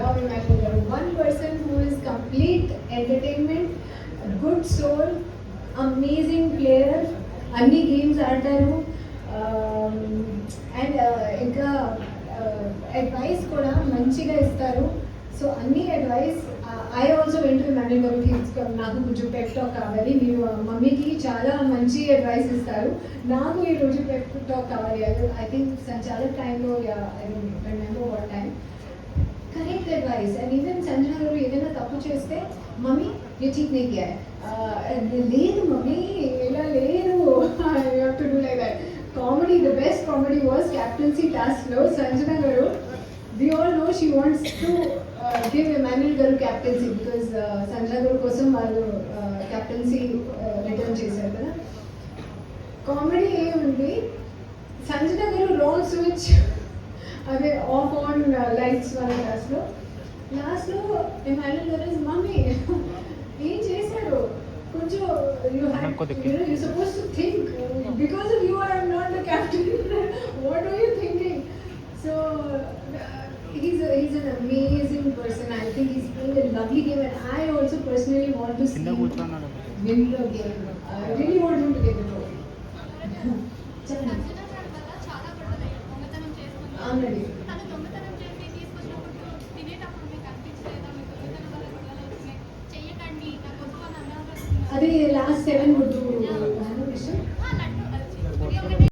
love Emmanuel Garu. One person who is complete entertainment, good soul, amazing player, అన్ని games ఆడతారు. And ఇంకా advice కూడా మంచిగా ఇస్తారు. సో అన్ని అడ్వైస్ ఐ ఆల్సో వెంట Emmanuel Garu నాకు కొంచెం పెట్ టాక్ కావాలి, మీరు మమ్మీకి చాలా మంచి అడ్వైస్ ఇస్తారు, నాకు ఈరోజు పెట్ టాక్ కావాలి. ఐ థింక్ సంచాలక్ టైంలో I remember what time correct advice. And even Sanjana గారు ఏదైనా తప్పు చేస్తే మమ్మీ ये ठीक नहीं किया है, లేదు మమ్మీ ఇలా లేదు, you have to do like that. Comedy, the best comedy was captaincy టాస్క్లో సంజన గారు, we all know she wants to give Emmanuel Garu captaincy because Sanjana గారు కోసం వాళ్ళు క్యాప్టెన్సీ రిటర్న్ చేశారు కదా. కామెడీ ఏముంది, సంజన గారు రాంగ్ స్విచ్ అదే ఆఫ్ ఆన్ లైట్స్ వాళ్ళ లాస్ట్లో Emmanuel Garu మమ్మీ ఏం చేశారు కొంచెం you suppose to think because of you I am not the captain, what are you thinking? So he's an amazing person. I think he's playing a lovely game and I also personally want to see him win the game. I really want him to get the trophy. Already. అది last 7 గుర్తు విషయం